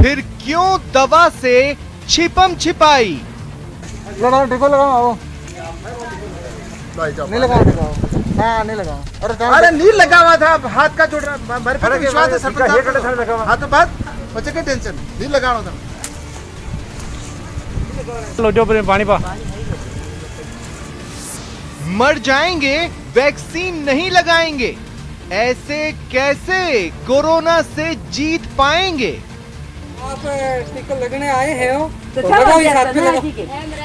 फिर क्यों दवा से छिपम छिपाई? लगाओ टिको लगाओ नहीं लगाओ हाँ नहीं लगाओ अरे नील लगा हुआ था हाथ का जोड़ मेरे पे विश्वास है सरपंच हाँ तो बात बच्चे की टेंशन नील लगा था लोटो पर पानी पा मर जाएंगे वैक्सीन नहीं लगाएंगे, ऐसे कैसे कोरोना से जीत पाएंगे? आप टीका लगने आए हैं तो लगाओ इस हाथ पे लगाओ।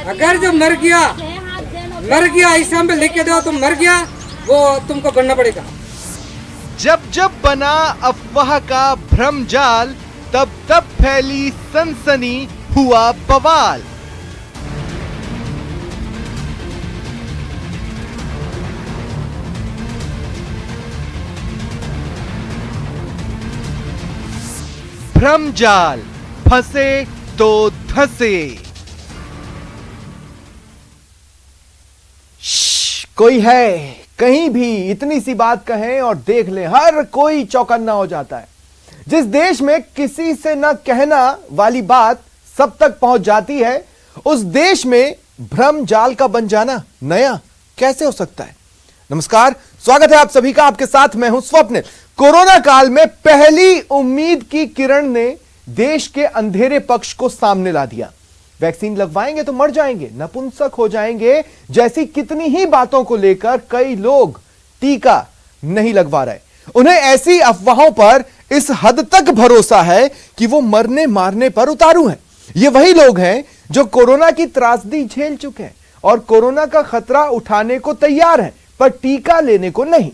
अगर जो मर गया ऐसा में लिख के दो तुम मर गया वो तुमको बनना पड़ेगा। जब जब बना अफवाह का भ्रम जाल तब तब फैली सनसनी, हुआ बवाल। भ्रम जाल फंसे तो धंसे। कोई है कहीं भी इतनी सी बात कहें और देख ले हर कोई चौकन्ना हो जाता है। जिस देश में किसी से न कहना वाली बात सब तक पहुंच जाती है, उस देश में भ्रम जाल का बन जाना नया कैसे हो सकता है? नमस्कार, स्वागत है आप सभी का। आपके साथ मैं हूं स्वप्निल। कोरोना काल में पहली उम्मीद की किरण ने देश के अंधेरे पक्ष को सामने ला दिया। वैक्सीन लगवाएंगे तो मर जाएंगे, नपुंसक हो जाएंगे जैसी कितनी ही बातों को लेकर कई लोग टीका नहीं लगवा रहे। उन्हें ऐसी अफवाहों पर इस हद तक भरोसा है कि वो मरने मारने पर उतारू हैं। ये वही लोग हैं जो कोरोना की त्रासदी झेल चुके हैं और कोरोना का खतरा उठाने को तैयार हैं, पर टीका लेने को नहीं।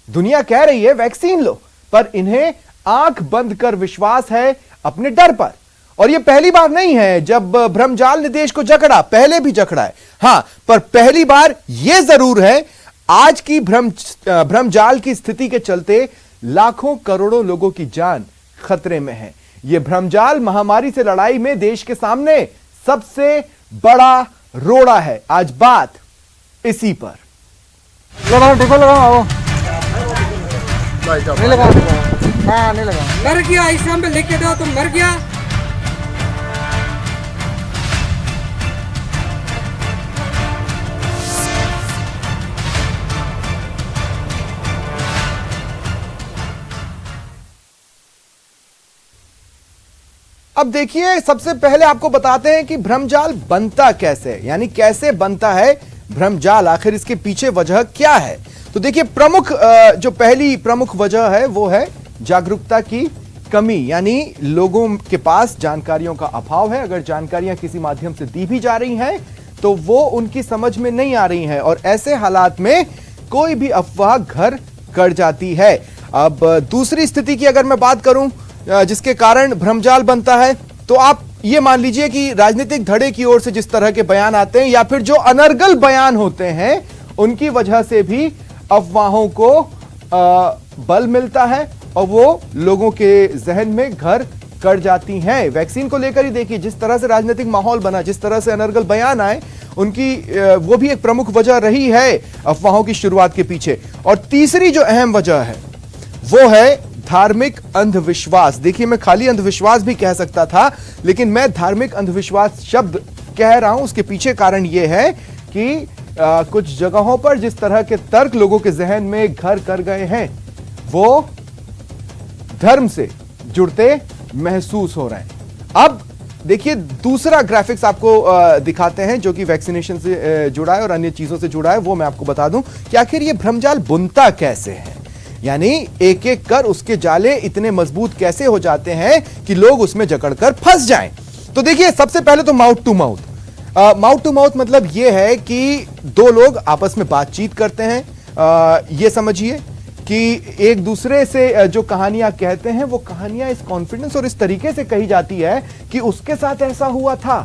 दुनिया कह रही है वैक्सीन लो, पर इन्हें आंख बंद कर विश्वास है अपने डर पर। और यह पहली बार नहीं है जब भ्रमजाल ने देश को जकड़ा, पहले भी जकड़ा है। हां, पर पहली बार यह जरूर है आज की भ्रमजाल की स्थिति के चलते लाखों करोड़ों लोगों की जान खतरे में है। यह भ्रमजाल महामारी से लड़ाई में देश के सामने सबसे बड़ा रोड़ा है। आज बात इसी पर। लगाओ टिको लगाओ नहीं लगाओ हाँ नहीं लगाओ। मर गया ऐसा में लिख के दो तुम मर गया। अब देखिए, सबसे पहले आपको बताते हैं कि भ्रमजाल बनता कैसे, यानी कैसे बनता है भ्रमजाल, आखिर इसके पीछे वजह क्या है। तो देखिए, जो पहली प्रमुख वजह है वो है जागरूकता की कमी, यानी लोगों के पास जानकारियों का अभाव है। अगर जानकारियां किसी माध्यम से दी भी जा रही हैं तो वो उनकी समझ में नहीं आ रही हैं और ऐसे हालात में कोई भी अफवाह घर कर जाती है। अब दूसरी स्थिति की अगर मैं बात करूं जिसके कारण भ्रमजाल बनता है, तो आप ये मान लीजिए कि राजनीतिक धड़े की ओर से जिस तरह के बयान आते हैं या फिर जो अनर्गल बयान होते हैं उनकी वजह से भी अफवाहों को बल मिलता है और वो लोगों के जहन में घर कर जाती हैं। वैक्सीन को लेकर ही देखिए, जिस तरह से राजनीतिक माहौल बना, जिस तरह से अनर्गल बयान आए, उनकी वो भी एक प्रमुख वजह रही है अफवाहों की शुरुआत के पीछे। और तीसरी जो अहम वजह है वो है धार्मिक अंधविश्वास। देखिए, मैं खाली अंधविश्वास भी कह सकता था, लेकिन मैं धार्मिक अंधविश्वास शब्द कह रहा हूं। उसके पीछे कारण यह है कि कुछ जगहों पर जिस तरह के तर्क लोगों के जहन में घर कर गए हैं वो धर्म से जुड़ते महसूस हो रहे हैं। अब देखिए, दूसरा ग्राफिक्स आपको दिखाते हैं जो कि वैक्सीनेशन से जुड़ा है और अन्य चीजों से जुड़ा है। वो मैं आपको बता दूं कि आखिर ये भ्रमजाल बुनता कैसे है, यानी एक एक कर उसके जाले इतने मजबूत कैसे हो जाते हैं कि लोग उसमें जकड़कर फंस जाएं। तो देखिए, सबसे पहले तो mouth to mouth. Mouth to mouth मतलब यह है कि दो लोग आपस में बातचीत करते हैं। यह समझिए कि एक दूसरे से जो कहानियां कहते हैं वो कहानियां इस कॉन्फिडेंस और इस तरीके से कही जाती है कि उसके साथ ऐसा हुआ था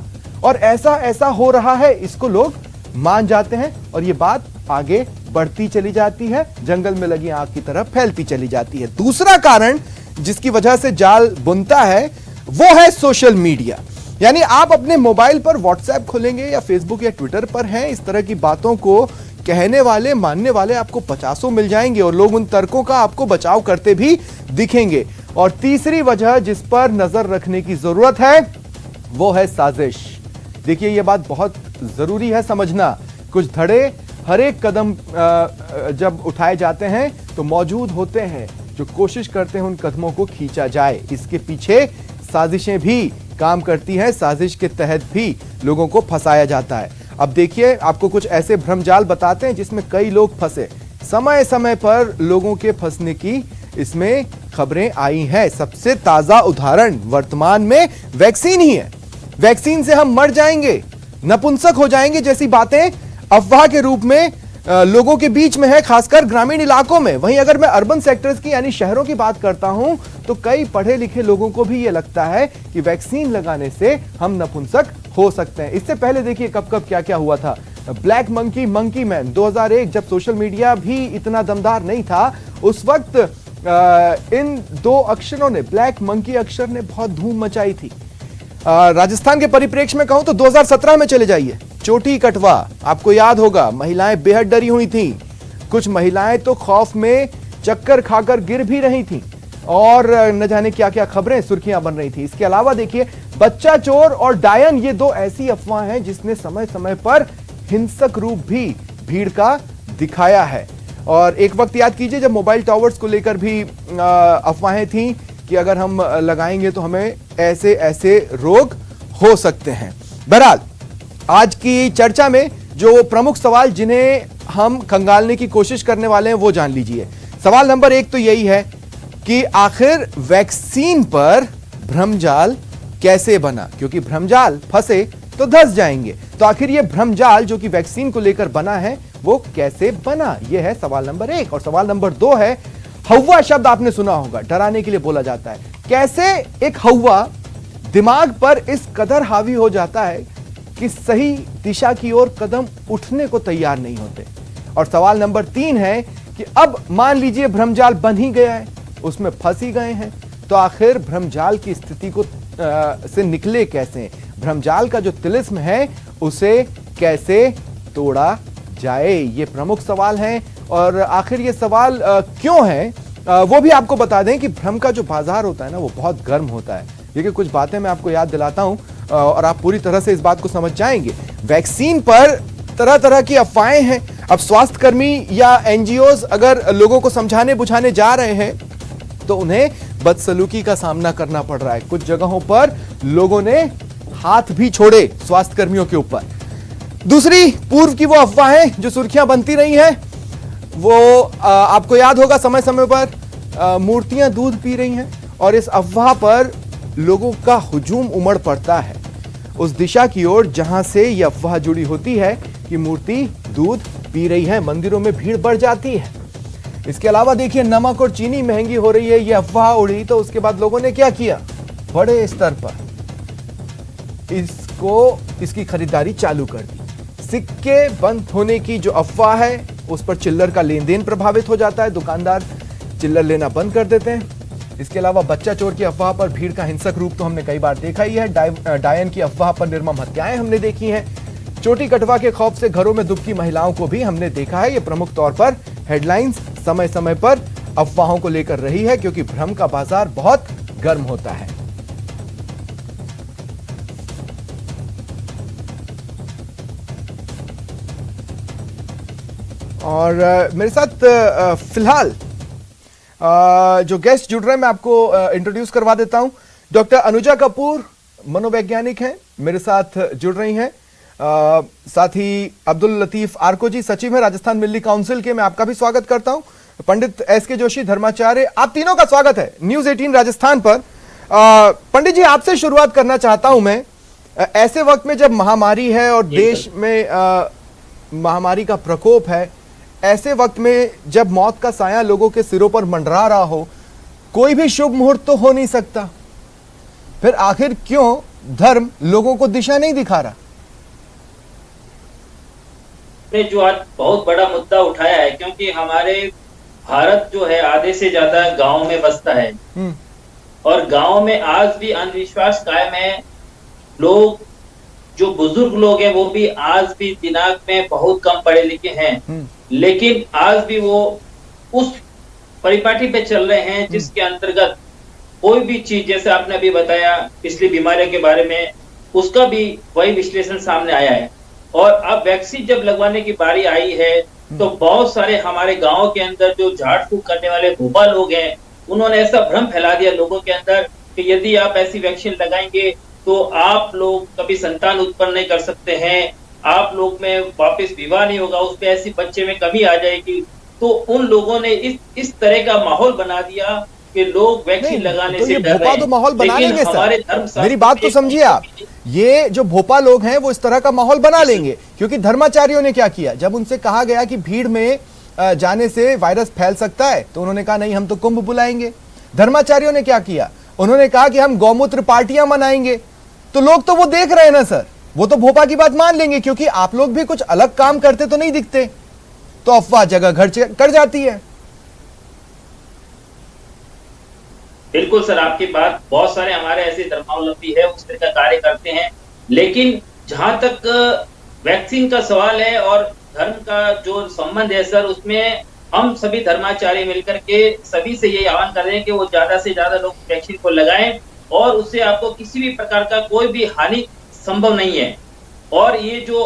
और ऐसा ऐसा हो रहा है, इसको लोग मान जाते हैं और ये बात आगे बढ़ती चली जाती है, जंगल में लगी आग की तरह फैलती चली जाती है। दूसरा कारण जिसकी वजह से जाल बुनता है वो है सोशल मीडिया। यानी आप अपने मोबाइल पर व्हाट्सएप खोलेंगे या फेसबुक या ट्विटर पर हैं, इस तरह की बातों को कहने वाले मानने वाले आपको 50 मिल जाएंगे और लोग उन तर्कों का आपको बचाव करते भी दिखेंगे। और तीसरी वजह जिस पर नजर रखने की जरूरत है वो है साजिश। देखिए ये बात बहुत जरूरी है समझना। कुछ धड़े हर एक कदम जब उठाए जाते हैं तो मौजूद होते हैं जो कोशिश करते हैं उन कदमों को खींचा जाए। इसके पीछे साजिशें भी काम करती हैं, साजिश के तहत भी लोगों को फंसाया जाता है। अब देखिए आपको कुछ ऐसे भ्रमजाल बताते हैं जिसमें कई लोग फंसे। समय समय पर लोगों के फंसने की इसमें खबरें आई हैं। सबसे ताजा उदाहरण वर्तमान में वैक्सीन ही है। वैक्सीन से हम मर जाएंगे, नपुंसक हो जाएंगे जैसी बातें अफवाह के रूप में लोगों के बीच में है, खासकर ग्रामीण इलाकों में। वहीं अगर मैं अर्बन सेक्टर्स की यानी शहरों की बात करता हूं तो कई पढ़े लिखे लोगों को भी यह लगता है कि वैक्सीन लगाने से हम नपुंसक हो सकते हैं। इससे पहले देखिए कब कब क्या क्या हुआ था। ब्लैक मंकी, मंकी मैन 2001 जब सोशल मीडिया भी इतना दमदार नहीं था, उस वक्त इन दो अक्षरों ने, ब्लैक मंकी अक्षर ने बहुत धूम मचाई थी। राजस्थान के परिप्रेक्ष्य में कहूं तो 2017 में चले जाइए, चोटी कटवा, आपको याद होगा महिलाएं बेहद डरी हुई थीं। कुछ महिलाएं तो खौफ में चक्कर खाकर गिर भी रही थीं और न जाने क्या क्या खबरें सुर्खियां बन रही थी। इसके अलावा देखिए बच्चा चोर और डायन, ये दो ऐसी अफवाह हैं जिसने समय समय पर हिंसक रूप भी भीड़ का दिखाया है। और एक वक्त याद कीजिए जब मोबाइल टावर्स को लेकर भी अफवाहें थीं कि अगर हम लगाएंगे तो हमें ऐसे ऐसे रोग हो सकते हैं। बहरहाल आज की चर्चा में जो प्रमुख सवाल जिन्हें हम खंगालने की कोशिश करने वाले हैं वो जान लीजिए। सवाल नंबर 1 तो यही है कि आखिर वैक्सीन पर भ्रमजाल कैसे बना, क्योंकि भ्रमजाल फंसे तो धंस जाएंगे। तो आखिर ये भ्रमजाल जो कि वैक्सीन को लेकर बना है वो कैसे बना, ये है सवाल नंबर 1। और सवाल नंबर 2 है, हौवा शब्द आपने सुना होगा, डराने के लिए बोला जाता है। कैसे एक हौवा दिमाग पर इस कदर हावी हो जाता है कि सही दिशा की ओर कदम उठने को तैयार नहीं होते। और सवाल नंबर 3 है कि अब मान लीजिए भ्रमजाल बन ही गया है, उसमें फंस ही गए हैं, तो आखिर भ्रमजाल की स्थिति को से निकले कैसे, भ्रमजाल का जो तिलिस्म है उसे कैसे तोड़ा जाए, ये प्रमुख सवाल हैं। और आखिर ये सवाल क्यों है वो भी आपको बता दें कि भ्रम का जो बाजार होता है ना वो बहुत गर्म होता है। देखिए कुछ बातें मैं आपको याद दिलाता हूं और आप पूरी तरह से इस बात को समझ जाएंगे। वैक्सीन पर तरह तरह की अफवाहें हैं। अब स्वास्थ्यकर्मी या एनजीओज अगर लोगों को समझाने बुझाने जा रहे हैं तो उन्हें बदसलूकी का सामना करना पड़ रहा है। कुछ जगहों पर लोगों ने हाथ भी छोड़े स्वास्थ्य कर्मियों के ऊपर। दूसरी पूर्व की वो अफवाहें जो सुर्खियां बनती रही हैं, वो आपको याद होगा समय समय पर मूर्तियां दूध पी रही हैं और इस अफवाह पर लोगों का हुजूम उमड़ पड़ता है उस दिशा की ओर जहां से यह अफवाह जुड़ी होती है कि मूर्ति दूध पी रही है। मंदिरों में भीड़ बढ़ जाती है। इसके अलावा देखिए नमक और चीनी महंगी हो रही है, यह अफवाह उड़ी तो उसके बाद लोगों ने क्या किया, बड़े स्तर पर इसकी खरीदारी चालू कर दी। सिक्के बंद होने की जो अफवाह है उस पर चिल्लर का लेन देन प्रभावित हो जाता है, दुकानदार चिल्लर लेना बंद कर देते हैं। इसके अलावा बच्चा चोर की अफवाह पर भीड़ का हिंसक रूप तो हमने कई बार देखा ही है। डायन की अफवाह पर निर्मम हत्याएं हमने देखी हैं। चोटी कटवा के खौफ से घरों में दुबकी महिलाओं को भी हमने देखा है। ये प्रमुख तौर पर हेडलाइंस समय समय पर अफवाहों को लेकर रही है क्योंकि भ्रम का बाजार बहुत गर्म होता है। और मेरे साथ फिलहाल जो गेस्ट जुड़ रहे हैं मैं आपको इंट्रोड्यूस करवा देता हूं। डॉक्टर अनुजा कपूर मनोवैज्ञानिक हैं, मेरे साथ जुड़ रही हैं। साथ ही अब्दुल लतीफ आर्को जी सचिव हैं राजस्थान मिल्ली काउंसिल के, मैं आपका भी स्वागत करता हूं। पंडित एस.के. जोशी धर्माचार्य, आप तीनों का स्वागत है न्यूज 18 राजस्थान पर। पंडित जी आपसे शुरुआत करना चाहता हूं मैं। ऐसे वक्त में जब महामारी है और देश में महामारी का प्रकोप है, ऐसे वक्त में जब मौत का साया लोगों के सिरों पर मंडरा रहा हो, कोई भी शुभ मुहूर्त तो हो नहीं सकता, फिर आखिर क्यों धर्म लोगों को दिशा नहीं दिखा रहा? ने जो आज बहुत बड़ा मुद्दा उठाया है, क्योंकि हमारे भारत जो है आधे से ज्यादा गांव में बसता है और गांव में आज भी अंधविश्वास कायम है। लोग जो बुजुर्ग लोग हैं वो भी आज भी दिमाग में बहुत कम पढ़े लिखे हैं, लेकिन आज भी वो उस परिपाटी पे चल रहे हैं जिसके अंतर्गत कोई भी चीज, जैसे आपने अभी बताया पिछली बीमारियों के बारे में, उसका भी वही विश्लेषण सामने आया है। और अब वैक्सीन जब लगवाने की बारी आई है तो बहुत सारे हमारे गांव के अंदर जो झाड़ फूक करने वाले भोपा लोग हैं, उन्होंने ऐसा भ्रम फैला दिया लोगों के अंदर कि यदि आप ऐसी वैक्सीन लगाएंगे तो आप लोग कभी संतान उत्पन्न नहीं कर सकते हैं, आप लोग में वापस विवाह नहीं होगा, उसमें ऐसी बच्चे में कमी आ जाएगी। तो उन लोगों ने इस तरह का माहौल बना दिया कि लोग वैक्सीन लगाने तो से ये डर रहे भोपा हैं। तो माहौल बना लेकिन लेंगे हमारे सर, धर्मशास्त्र मेरी बात तो समझिए आप, ये जो भोपा लोग हैं वो इस तरह का माहौल बना लेंगे, क्योंकि धर्माचार्यों ने क्या किया, जब उनसे कहा गया कि भीड़ में जाने से वायरस फैल सकता है तो उन्होंने कहा नहीं हम तो कुंभ बुलाएंगे। धर्माचार्यों ने क्या किया, उन्होंने कहा कि हम गौमूत्र पार्टियां मनाएंगे। तो लोग तो वो देख रहे हैं ना सर, वो तो भोपा की बात मान लेंगे, क्योंकि आप लोग भी कुछ अलग काम करते तो नहीं दिखते, तो अफवाह जगह घर कर जाती है। बिल्कुल सर, आपकी बात, बहुत सारे हमारे ऐसे धर्मावलंबी है उस तरह का कार्य करते हैं, लेकिन जहां तक वैक्सीन का सवाल है और धर्म का जो संबंध है सर, उसमें हम सभी धर्माचार्य मिलकर के सभी से ये आह्वान कर रहे हैं कि वो ज्यादा से ज्यादा लोग वैक्सीन को लगाएं और उससे आपको किसी भी प्रकार का कोई भी हानि संभव नहीं है। और ये जो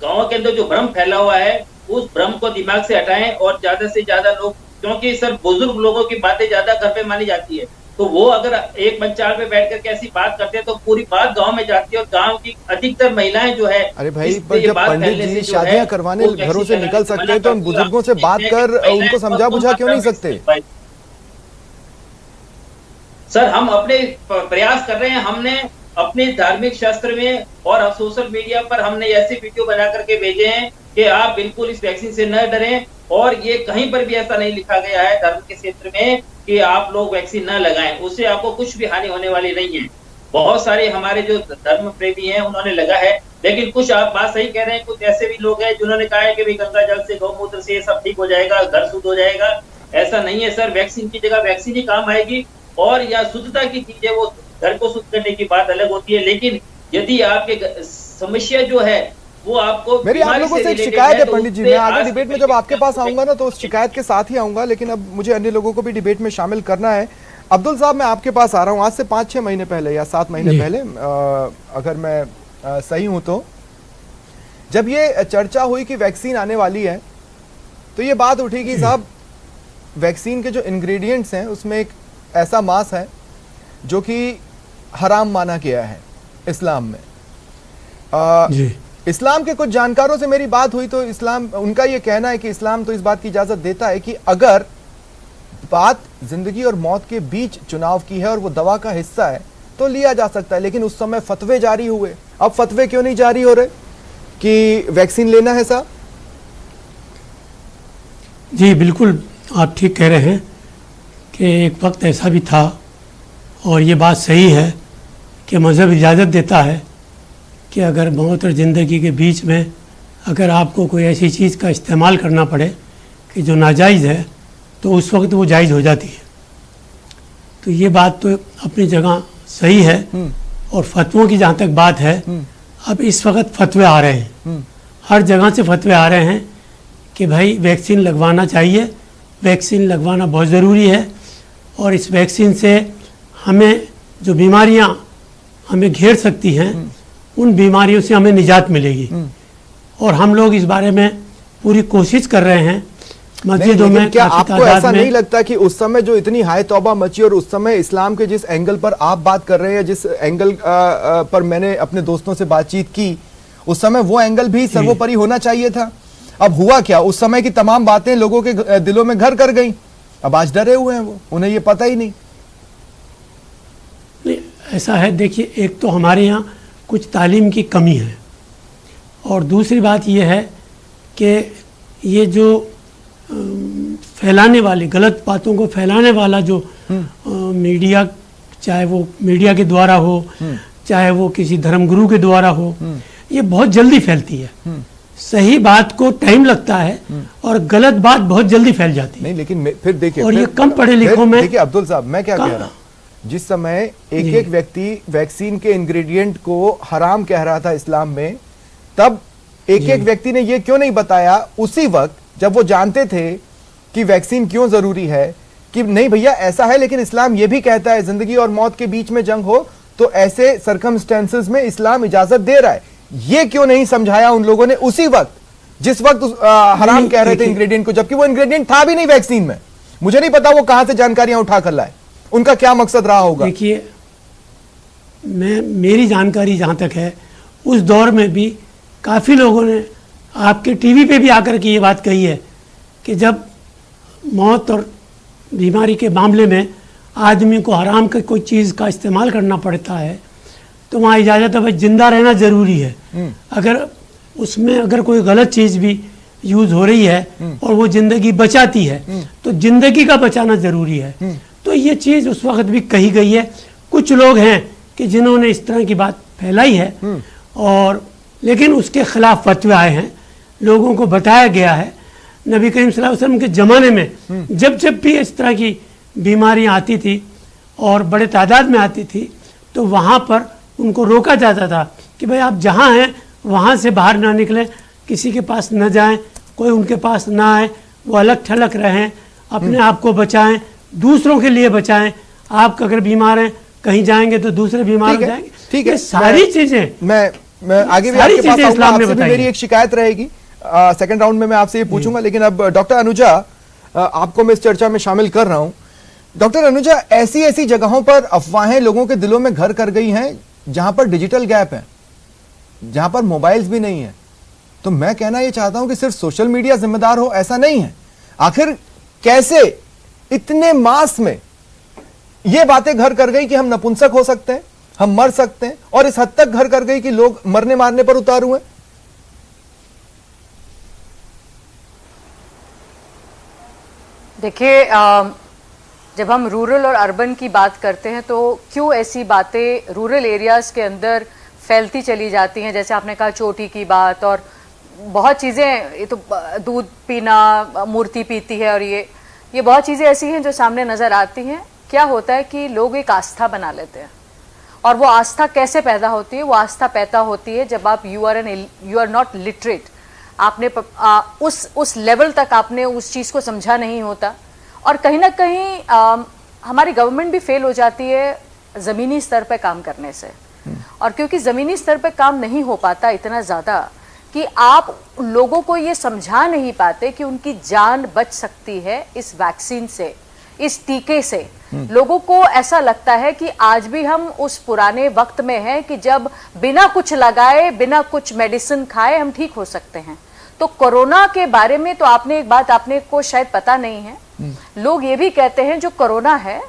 गांव के अंदर जो भ्रम फैला हुआ है उस भ्रम को दिमाग से हटाएं और ज्यादा से ज्यादा लोग, क्योंकि सर बुजुर्ग लोगों की बातें ज्यादा घर पे मानी जाती है, तो वो अगर एक मंचाल पे बैठ करके ऐसी बात करते हैं तो पूरी बात गांव में जाती है और गांव की अधिकतर महिलाएं जो है, अरे भाई, पर जब पंडित जी शादियां करवाने घरों से निकल सकते हैं तो उन बुजुर्गों से बात कर उनको समझा बुझा क्यों नहीं सकते? सर हम अपने प्रयास कर रहे हैं, हमने अपने धार्मिक शास्त्र में और सोशल मीडिया पर हमने ऐसे वीडियो बना करके भेजे हैं कि आप बिल्कुल इस वैक्सीन से न डरें, और ये कहीं पर भी ऐसा नहीं लिखा गया है धर्म के क्षेत्र में कि आप लोग वैक्सीन न लगाएं, उससे आपको कुछ भी हानि होने वाली नहीं है। बहुत सारे हमारे जो धर्म प्रेमी हैं उन्होंने लगा है, लेकिन कुछ आप बात सही कह रहे हैं, कुछ ऐसे भी लोग हैं जिन्होंने कहा है कि भाई गंगा जल से, गौमूत्र से सब ठीक हो जाएगा, घर शुद्ध हो जाएगा। ऐसा नहीं है सर, वैक्सीन की जगह वैक्सीन ही काम आएगी, और या शुद्धता की चीज है वो घर को शुद्ध करने की बात अलग होती है, लेकिन यदि आपके समस्या जो है वो आपको, मेरी आप लोगों से एक शिकायत है पंडित जी, मैं आगे डिबेट में जब आपके पास आऊंगा ना तो उस शिकायत के साथ ही आऊंगा, लेकिन अब मुझे अन्य लोगों को भी डिबेट में शामिल करना है। अब्दुल साहब, मैं आपके पास आ रहा हूं, आज से 5-6 महीने पहले या 7 महीने पहले, अगर मैं सही हूं तो, जब ये चर्चा हुई कि वैक्सीन आने वाली है तो ये बात उठी कि साहब वैक्सीन के जो इंग्रेडिएंट्स हैं उसमें एक ऐसा मांस है जो कि हराम माना गया है इस्लाम में। इस्लाम के कुछ जानकारों से मेरी बात हुई तो इस्लाम, उनका ये कहना है कि इस्लाम तो इस बात की इजाजत देता है कि अगर बात जिंदगी और मौत के बीच चुनाव की है और वो दवा का हिस्सा है तो लिया जा सकता है, लेकिन उस समय फतवे जारी हुए। अब फतवे क्यों नहीं जारी हो रहे कि वैक्सीन लेना है साहब? जी बिल्कुल, आप ठीक कह रहे हैं कि एक वक्त ऐसा भी था, और ये बात सही है कि मज़हब इजाज़त देता है कि अगर मौत और ज़िंदगी के बीच में अगर आपको कोई ऐसी चीज़ का इस्तेमाल करना पड़े कि जो नाजायज़ है तो उस वक्त वो जायज़ हो जाती है। तो ये बात तो अपनी जगह सही है। और फतवों की जहाँ तक बात है, अब इस वक्त फतवे आ रहे हैं, हर जगह से फतवे आ रहे हैं कि भाई वैक्सीन लगवाना चाहिए, वैक्सीन लगवाना बहुत ज़रूरी है, और इस वैक्सीन से हमें जो बीमारियां हमें घेर सकती हैं उन बीमारियों से हमें निजात मिलेगी। और हम लोग इस बारे में पूरी कोशिश कर रहे हैं मस्जिदों में। क्या आपको ऐसा नहीं लगता कि उस समय जो इतनी हाय तौबा मची और उस समय इस्लाम के जिस एंगल पर आप बात कर रहे हैं, जिस एंगल पर मैंने अपने दोस्तों से बातचीत की, उस समय वो एंगल भी सर्वोपरि होना चाहिए था? अब हुआ क्या, उस समय की तमाम बातें लोगों के दिलों में घर कर गई, अब आज डरे हुए हैं वो, उन्हें ये पता ही नहीं। ऐसा है, देखिए, एक तो हमारे यहाँ कुछ तालीम की कमी है, और दूसरी बात यह है कि ये जो फैलाने वाले, गलत बातों को फैलाने वाला जो मीडिया, चाहे वो मीडिया के द्वारा हो, चाहे वो किसी धर्मगुरु के द्वारा हो, ये बहुत जल्दी फैलती है। सही बात को टाइम लगता है और गलत बात बहुत जल्दी फैल जाती है। नहीं, लेकिन फिर देखिए, और ये कम पढ़े लिखों में, देखिए अब्दुल साहब, मैं क्या कह रहा हूँ, जिस समय एक एक व्यक्ति वैक्सीन के इंग्रेडिएंट को हराम कह रहा था इस्लाम में, तब एक एक व्यक्ति ने यह क्यों नहीं बताया उसी वक्त जब वो जानते थे कि वैक्सीन क्यों जरूरी है, कि नहीं भैया ऐसा है लेकिन इस्लाम यह भी कहता है जिंदगी और मौत के बीच में जंग हो तो ऐसे सर्कमस्टेंसेस में इस्लाम इजाजत दे रहा है। ये क्यों नहीं समझाया उन लोगों ने उसी वक्त जिस वक्त हराम कह रहे थे इंग्रेडिएंट को, जबकि वो इंग्रेडिएंट था भी नहीं वैक्सीन में। मुझे नहीं पता वो कहां से जानकारियां उठा कर लाए, उनका क्या मकसद रहा होगा। देखिए, मेरी जानकारी जहां तक है, उस दौर में भी काफ़ी लोगों ने आपके टीवी पे भी आकर के ये बात कही है कि जब मौत और बीमारी के मामले में आदमी को हराम की कोई चीज़ का इस्तेमाल करना पड़ता है तो वहाँ इजाज़त है, भाई जिंदा रहना ज़रूरी है। अगर उसमें अगर कोई गलत चीज़ भी यूज़ हो रही है और वो ज़िंदगी बचाती है तो ज़िंदगी का बचाना ज़रूरी है। तो ये चीज़ उस वक्त भी कही गई है। कुछ लोग हैं कि जिन्होंने इस तरह की बात फैलाई है और लेकिन उसके खिलाफ फतवे आए हैं, लोगों को बताया गया है। नबी करीम सल्लल्लाहु अलैहि वसल्लम के ज़माने में जब जब भी इस तरह की बीमारियां आती थी और बड़े तादाद में आती थी तो वहाँ पर उनको रोका जाता था कि भाई आप जहाँ हैं वहाँ से बाहर ना निकलें, किसी के पास न जाएं, कोई उनके पास ना आए, वो अलग थलग रहें, अपने आप को बचाएं, दूसरों के लिए बचाएं। आप अगर बीमार हैं कहीं जाएंगे तो दूसरे बीमार हो जाएंगे। ठीक है, ये सारी चीज़ें मैं आगे भी आपके पास आऊंगा, आपसे भी मेरी एक शिकायत रहेगी। सेकंड राउंड में मैं आपसे ये पूछूंगा, लेकिन अब डॉक्टर अनुजा आपको मैं इस चर्चा में शामिल कर रहा हूं। डॉक्टर अनुजा, ऐसी ऐसी जगहों पर अफवाहें लोगों के दिलों में घर कर गई हैं जहां पर डिजिटल गैप है, जहां पर मोबाइल्स भी नहीं है। तो मैं कहना यह चाहता हूं कि सिर्फ सोशल मीडिया जिम्मेदार हो, ऐसा नहीं है। आखिर कैसे इतने मास में ये बातें घर कर गई कि हम नपुंसक हो सकते हैं, हम मर सकते हैं, और इस हद तक घर कर गई कि लोग मरने मारने पर उतार हुए। देखिए, जब हम रूरल और अर्बन की बात करते हैं तो क्यों ऐसी बातें रूरल एरियाज़ के अंदर फैलती चली जाती हैं, जैसे आपने कहा चोटी की बात और बहुत चीज़ें, ये तो दूध पीना, मूर्ति पीती है, और ये बहुत चीज़ें ऐसी हैं जो सामने नज़र आती हैं। क्या होता है कि लोग एक आस्था बना लेते हैं, और वो आस्था कैसे पैदा होती है? वो आस्था पैदा होती है जब आप यू आर नॉट लिटरेट, आपने उस लेवल तक आपने उस चीज़ को समझा नहीं होता, और कहीं ना कहीं हमारी गवर्नमेंट भी फेल हो जाती है ज़मीनी स्तर पे काम करने से। और क्योंकि ज़मीनी स्तर पे काम नहीं हो पाता इतना ज़्यादा कि आप लोगों को ये समझा नहीं पाते कि उनकी जान बच सकती है इस वैक्सीन से, इस टीके से। लोगों को ऐसा लगता है कि आज भी हम उस पुराने वक्त में हैं कि जब बिना कुछ लगाए, बिना कुछ मेडिसिन खाए हम ठीक हो सकते हैं। तो कोरोना के बारे में तो आपने एक बात आपने को शायद पता नहीं है, लोग ये भी कहते हैं जो कोरोना है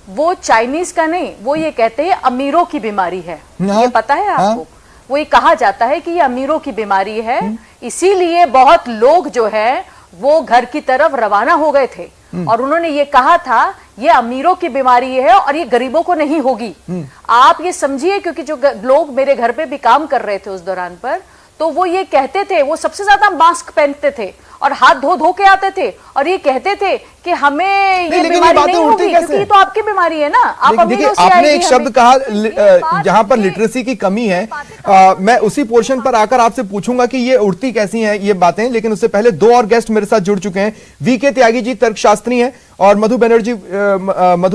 वो चाइनीज का नहीं, वो ये कहते हैं अमीरों की बीमारी है। ये पता है आपको? वो ये कहा जाता है कि ये अमीरों की बीमारी है, इसीलिए बहुत लोग जो है वो घर की तरफ रवाना हो गए थे और उन्होंने ये कहा था ये अमीरों की बीमारी है और ये गरीबों को नहीं होगी। आप ये समझिए, क्योंकि जो लोग मेरे घर पे भी काम कर रहे थे उस दौरान पर, तो वो ये कहते थे, वो सबसे ज्यादा मास्क पहनते थे और हाथ धो धो के आते थे और ये कहते थे कि हमें ये बीमारी नहीं होगी, क्योंकि ये तो आपकी बीमारी है ना। आप देखिए, आपने एक शब्द कहा जहां पर लिटरेसी की कमी है, मैं उसी पोर्शन पर आकर आपसे पूछूंगा कि ये उड़ती कैसी हैं ये बातें, लेकिन उससे पहले दो और गेस्ट मेरे साथ जुड़ चुके हैं। वीके त्यागी जी तर्कशास्त्री हैं और मधु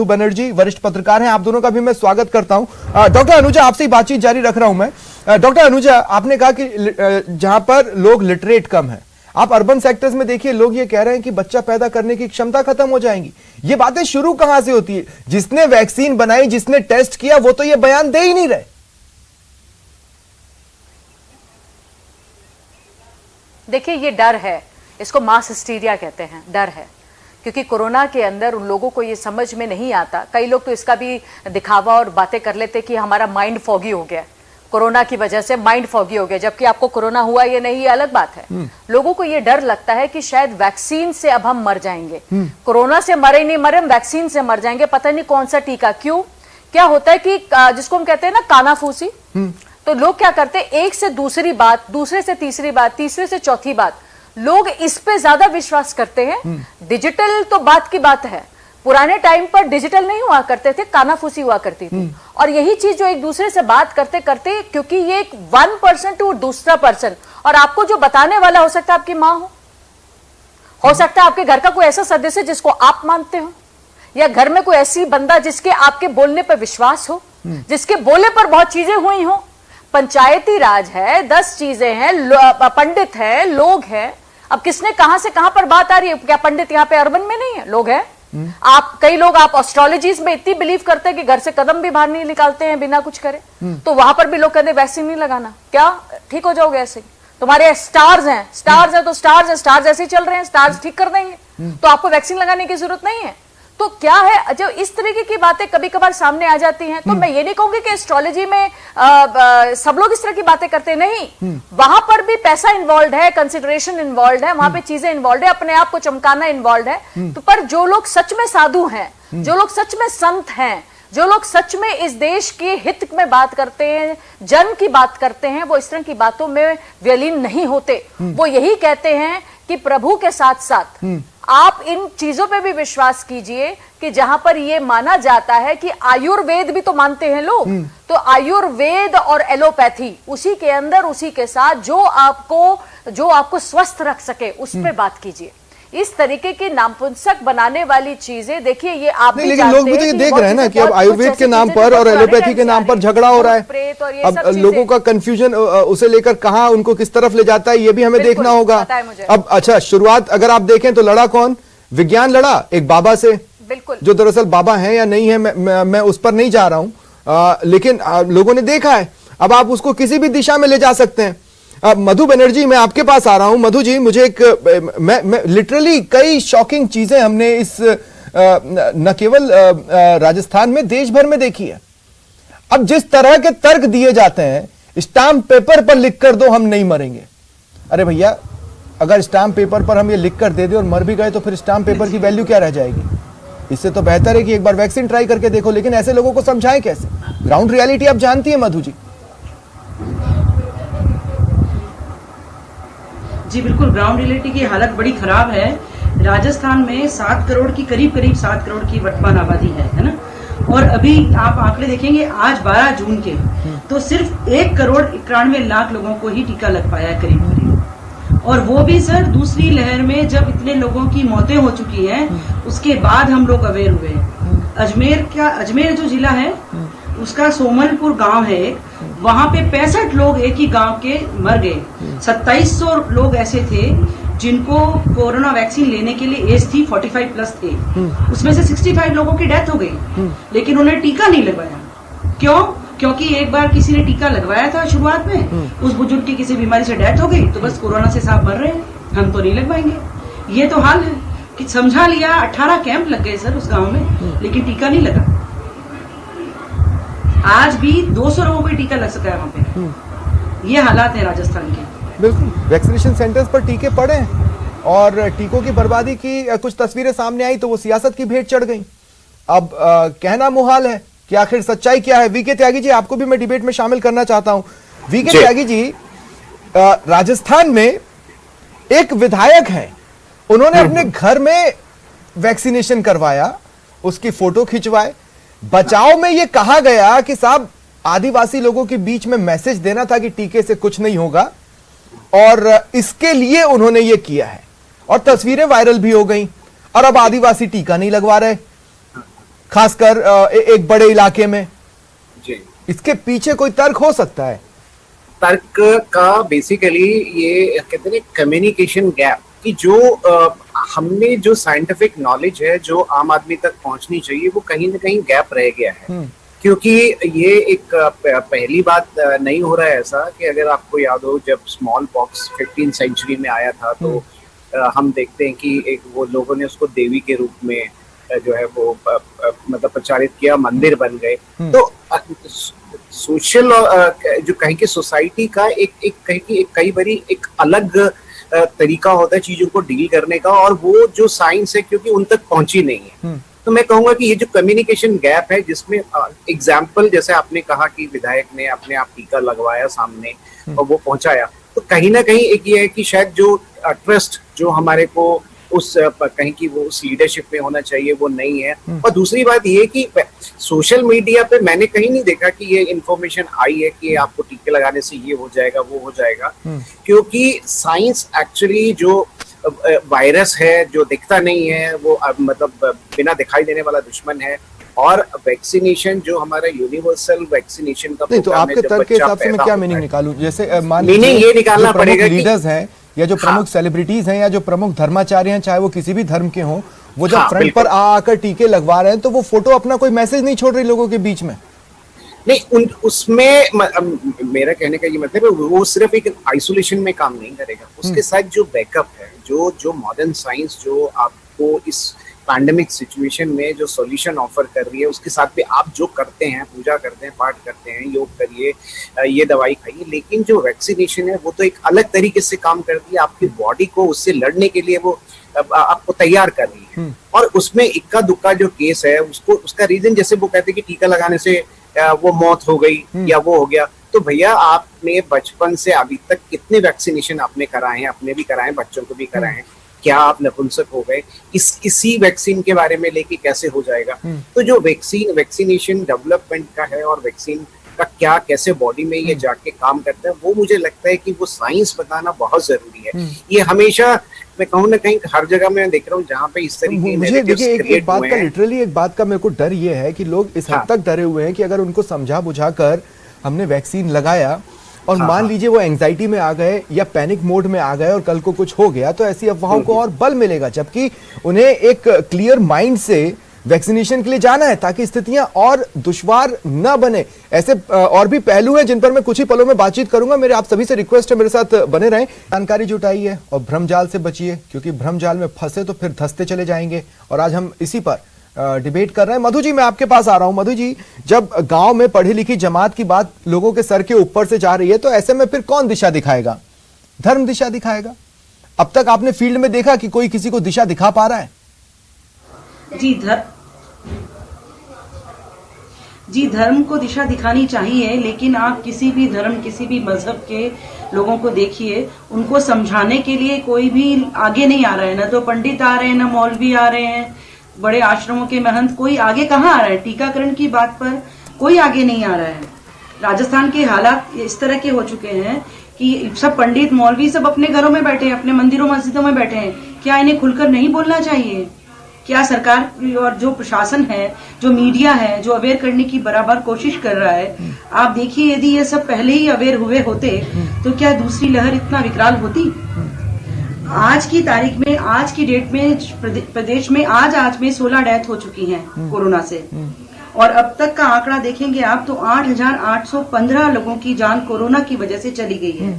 बनर्जी वरिष्ठ पत्रकार हैं। आप दोनों का भी मैं स्वागत करता हूं। डॉक्टर अनुजा, आपसे ही बातचीत जारी रख रहा हूं मैं। डॉक्टर अनुजा, आपने कहा कि जहां पर लोग लिटरेट कम है, आप अर्बन सेक्टर्स में देखिए लोग ये कह रहे हैं कि बच्चा पैदा करने की क्षमता खत्म हो जाएगी। ये बातें शुरू कहां से होती है? जिसने वैक्सीन बनाई, जिसने टेस्ट किया, वो तो ये बयान दे ही नहीं रहे। देखिए, ये डर है, इसको मास हिस्टीरिया कहते हैं, डर है, क्योंकि कोरोना के अंदर उन लोगों को ये समझ में नहीं आता। कई लोग तो इसका भी दिखावा और बातें कर लेते कि हमारा माइंड फॉगी हो गया, कोरोना की वजह से माइंड फॉगी हो गया, जबकि आपको कोरोना हुआ ये नहीं, ये अलग बात है। लोगों को ये डर लगता है कि शायद वैक्सीन से अब हम मर जाएंगे, कोरोना से मरे नहीं मरे, हम वैक्सीन से मर जाएंगे, पता नहीं कौन सा टीका। क्यों? क्या होता है कि जिसको हम कहते हैं ना कानाफूसी, तो लोग क्या करते हैं, एक से दूसरी बात, दूसरे से तीसरी बात, तीसरे से चौथी बात, लोग इस पे ज्यादा विश्वास करते हैं। डिजिटल तो बात की बात है, पुराने टाइम पर डिजिटल नहीं हुआ करते थे, कानाफूसी हुआ करती थी। और यही चीज जो एक दूसरे से बात करते करते, क्योंकि ये एक 1% टू दूसरा पर्सन, और आपको जो बताने वाला हो सकता है आपकी माँ हो सकता है आपके घर का कोई ऐसा सदस्य जिसको आप मानते हो, या घर में कोई ऐसी बंदा जिसके आपके बोलने पर विश्वास हो, जिसके बोले पर बहुत चीजें हुई हो। पंचायती राज है, 10 चीजें हैं, पंडित है, लोग हैं। अब किसने कहां से कहां पर बात आ रही है? क्या पंडित यहाँ पे अर्बन में नहीं है? लोग हैं। आप कई लोग आप एस्ट्रोलॉजीज में इतनी बिलीव करते हैं कि घर से कदम भी बाहर नहीं निकालते हैं बिना कुछ करे। तो वहां पर भी लोग कहते हैं वैक्सीन नहीं लगाना, क्या ठीक हो जाओगे ऐसे? तुम्हारे स्टार्स हैं तो स्टार्स ऐसे ही चल रहे हैं, स्टार्स ठीक कर देंगे, तो आपको वैक्सीन लगाने की जरूरत नहीं है। तो क्या है, जब इस तरीके की बातें कभी कभार सामने आ जाती हैं, तो मैं ये नहीं कहूंगी कि एस्ट्रोलॉजी में सब लोग इस तरह की बातें करते नहीं। वहां पर भी पैसा इन्वॉल्व है, कंसिडरेशन इन्वॉल्व है, वहां पे चीजें इन्वॉल्व है, अपने आप को चमकाना इन्वॉल्व है। तो पर जो लोग सच में साधु हैं, जो लोग सच में संत हैं, जो लोग सच में इस देश के हित में बात करते हैं, जन की बात करते हैं, वो इस तरह की बातों में व्यलीन नहीं होते। वो यही कहते हैं कि प्रभु के साथ साथ आप इन चीजों पे भी विश्वास कीजिए कि जहां पर ये माना जाता है कि आयुर्वेद भी तो मानते हैं लोग, तो आयुर्वेद और एलोपैथी उसी के अंदर, उसी के साथ जो आपको स्वस्थ रख सके उस पे बात कीजिए। इस तरीके की नामपुंसक बनाने वाली चीजें, देखिए ये आप भी लेकिन लोग भी तो ये देख रहे हैं ना कि अब आयुर्वेद के नाम पर और एलोपैथी के नाम पर झगड़ा हो रहा है। अब लोगों का कंफ्यूजन उसे लेकर कहां उनको किस तरफ ले जाता है, ये भी हमें देखना होगा। अब अच्छा, शुरुआत अगर आप देखें तो लड़ा कौन? विज्ञान लड़ा एक बाबा से, बिल्कुल, जो दरअसल बाबा हैं या नहीं है मैं उस पर नहीं जा रहा हूं, लेकिन लोगों ने देखा है। अब आप उसको किसी भी दिशा में ले जा सकते हैं। मधु बनर्जी, मैं आपके पास आ रहा हूं। मधु जी, मुझे मैं लिटरली कई शॉकिंग चीजें हमने इस न केवल राजस्थान में, देश भर में देखी है। अब जिस तरह के तर्क दिए जाते हैं, स्टाम्प पेपर पर लिख कर दो हम नहीं मरेंगे। अरे भैया, अगर स्टाम्प पेपर पर हम ये लिख कर दे दे और मर भी गए तो फिर स्टाम्प पेपर की वैल्यू क्या रह जाएगी? इससे तो बेहतर है कि एक बार वैक्सीन ट्राई करके देखो। लेकिन ऐसे लोगों को समझाएं कैसे? ग्राउंड रियलिटी आप जानती है मधु जी। जी बिल्कुल, ग्राउंड रियलिटी की हालत बड़ी खराब है। राजस्थान में 7 करोड़ की करीब 7 करोड़ की वर्तमान आबादी है ना। और अभी आप आंकड़े देखेंगे आज 12 जून के, तो सिर्फ 1 करोड़ 91 लाख लोगों को ही टीका लग पाया है करीब। और वो भी सर दूसरी लहर में, जब इतने लोगों की मौतें हो चुकी हैं, उसके बाद हम लोग अवेयर हुए हैं। अजमेर जो जिला है उसका सोमलपुर गांव है एक, वहां पे 65 लोग एक ही गांव के मर गए। 2700 लोग ऐसे थे जिनको कोरोना वैक्सीन लेने के लिए एज थी 45 प्लस थे। उसमें से 65 लोगों की डेथ हो गई, लेकिन उन्हें टीका नहीं लगवाया। क्यों? क्योंकि एक बार किसी ने टीका लगवाया था शुरुआत में, उस बुजुर्ग की किसी बीमारी से डेथ हो गई, तो बस कोरोना से साहब मर रहे हैं, हम तो नहीं लगवाएंगे। ये तो हाल है कि समझा लिया। 18 कैंप लग गए सर उस गांव में, लेकिन टीका नहीं लगा। आज भी 200 लोगों को टीका लग सका है वहां पे। ये हालात है राजस्थान के। बिल्कुल, वैक्सीनेशन सेंटर्स पर टीके पड़े हैं और टीकों की बर्बादी की कुछ तस्वीरें सामने आई तो वो सियासत की भेंट चढ़ गई। अब कहना मुहाल है कि आखिर सच्चाई क्या है। वीके त्यागी जी, आपको भी मैं डिबेट में शामिल करना चाहता हूं। वीके त्यागी जी, राजस्थान में एक विधायक है, उन्होंने अपने घर में वैक्सीनेशन करवाया, उसकी फोटो खिंचवाए। बचाव में यह कहा गया कि साहब आदिवासी लोगों के बीच में मैसेज देना था कि टीके से कुछ नहीं होगा, और इसके लिए उन्होंने ये किया है। और तस्वीरें वायरल भी हो गई। और अब आदिवासी टीका नहीं लगवा रहे, खासकर एक बड़े इलाके में। जी, इसके पीछे कोई तर्क हो सकता है? तर्क का बेसिकली ये कहते हैं कम्युनिकेशन गैप, कि जो हमने जो साइंटिफिक नॉलेज है जो आम आदमी तक पहुंचनी चाहिए, वो कहीं ना कहीं गैप रह गया है। क्योंकि ये एक पहली बात नहीं हो रहा है ऐसा कि अगर आपको याद हो, जब स्मॉल पॉक्स 15th सेंचुरी में आया था तो हम देखते हैं कि एक वो लोगों ने उसको देवी के रूप में जो है वो मतलब प्रचारित किया, मंदिर बन गए। तो सोशल जो कहीं की सोसाइटी का एक कई बारी एक अलग तरीका होता है चीजों को डील करने का, और वो जो साइंस है क्योंकि उन तक पहुंची नहीं है। तो मैं कहूंगा कि ये जो कम्युनिकेशन गैप है, जिसमें एग्जाम्पल जैसे आपने कहा कि विधायक ने अपने आप टीका लगवाया सामने और वो पहुंचाया, तो कहीं ना कहीं एक ये है कि शायद जो ट्रस्ट जो हमारे को उस कहीं की वो उस लीडरशिप में होना चाहिए, वो नहीं है। और दूसरी बात ये कि सोशल मीडिया पे मैंने कहीं नहीं देखा कि ये इंफॉर्मेशन आई है कि आपको टीके लगाने से ये हो जाएगा, वो हो जाएगा, क्योंकि साइंस एक्चुअली जो वायरस है जो दिखता नहीं है, वो मतलब बिना दिखाई देने वाला दुश्मन है, और वैक्सीनेशन जो हमारा यूनिवर्सल वैक्सीनेशन का नहीं, तो आपके तर्क के हिसाब से मैं क्या मीनिंग निकालूं? जैसे मान मीनिंग ये निकालना पड़ेगा कि लीडर्स हैं या जो प्रमुख सेलिब्रिटीज हैं या जो प्रमुख धर्माचार्य हैं, चाहे वो किसी भी धर्म के हों, वो जब फ्रंट पर आकर टीके लगवा रहे हैं तो वो फोटो अपना कोई मैसेज नहीं छोड़ रही लोगों के बीच में? नहीं, उसमें मेरा कहने का ये मतलब है वो सिर्फ एक आइसोलेशन में काम नहीं करेगा, उसके साथ जो बैकअप है, जो मॉडर्न साइंस जो आपको इस पैंडेमिक सिचुएशन में जो सॉल्यूशन ऑफर कर रही है, उसके साथ भी आप जो करते हैं, पूजा करते हैं, पाठ करते हैं, योग करिए, ये दवाई खाइए, लेकिन जो वैक्सीनेशन है वो तो एक अलग तरीके से काम करती है, आपकी बॉडी को उससे लड़ने के लिए वो आपको तैयार कर रही है। और उसमें इक्का दुक्का जो केस है उसका रीजन, जैसे वो कहते हैं कि टीका लगाने से वो मौत हो गई या वो हो गया, तो भैया आपने बचपन से अभी तक कितने वैक्सीनेशन आपने कराए हैं, अपने भी कराए, बच्चों को भी कराए हैं, क्या आप नपुंसक हो गए? इसी वैक्सीन के बारे में लेके कैसे हो जाएगा? तो जो वैक्सीनेशन डेवलपमेंट का है और वैक्सीन का क्या कैसे बॉडी में ये जाके काम करता है, वो मुझे लगता है कि वो साइंस बताना बहुत जरूरी है। ये हमेशा मैं कहूँ ना कहीं हर जगह में देख रहा हूँ जहाँ पे इस तरीके मुझे देखिए एक बात का लिटरली एक बात का मेरे को डर ये है कि लोग इस हद तक डरे हुए हैं कि अगर उनको समझा बुझा कर हमने वैक्सीन लगाया और मान लीजिए वो एंजाइटी में आ गए या पैनिक मोड में आ गए और कल को कुछ हो गया, तो ऐसी अफवाहों को और बल मिलेगा, जबकि उन्हें एक क्लियर माइंड से वैक्सीनेशन के लिए जाना है ताकि स्थितियां और दुश्वार न बने। ऐसे और भी पहलू हैं जिन पर मैं कुछ ही पलों में बातचीत करूंगा। मेरे आप सभी से रिक्वेस्ट है मेरे साथ बने रहें, जानकारी जुटाइए और भ्रमजाल से बचिए, क्योंकि भ्रमजाल में फंसे तो फिर धंसते चले जाएंगे। और आज हम इसी पर डिबेट कर रहे हैं। मधु जी, मैं आपके पास आ रहा हूं। मधु जी, जब गांव में पढ़ी लिखी जमात की बात लोगों के सर के ऊपर से जा रही है, तो ऐसे में फिर कौन दिशा दिखाएगा? धर्म दिशा दिखाएगा? अब तक आपने फील्ड में देखा कि कोई किसी को दिशा दिखा पा रहा है? जी, धर्म को दिशा दिखानी चाहिए, लेकिन आप किसी भी धर्म, किसी भी मजहब के लोगों को देखिए, उनको समझाने के लिए कोई भी आगे नहीं आ रहा है। ना तो पंडित आ रहे हैं, ना मौलवी आ रहे हैं, बड़े आश्रमों के महंत, कोई आगे कहाँ आ रहा है? टीकाकरण की बात पर कोई आगे नहीं आ रहा है। राजस्थान के हालात इस तरह के हो चुके हैं कि सब पंडित मौलवी सब अपने घरों में बैठे हैं, अपने मंदिरों मस्जिदों में बैठे हैं। क्या इन्हें खुलकर नहीं बोलना चाहिए? क्या सरकार और जो प्रशासन है, जो मीडिया है, जो अवेयर करने की बराबर कोशिश कर रहा है? आप देखिए, यदि ये सब पहले ही अवेयर हुए होते तो क्या दूसरी लहर इतना विकराल होती? आज की तारीख में, आज की डेट में प्रदेश में आज में 16 डेथ हो चुकी हैं कोरोना से, और अब तक का आंकड़ा देखेंगे आप तो 8,815 लोगों की जान कोरोना की वजह से चली गई है।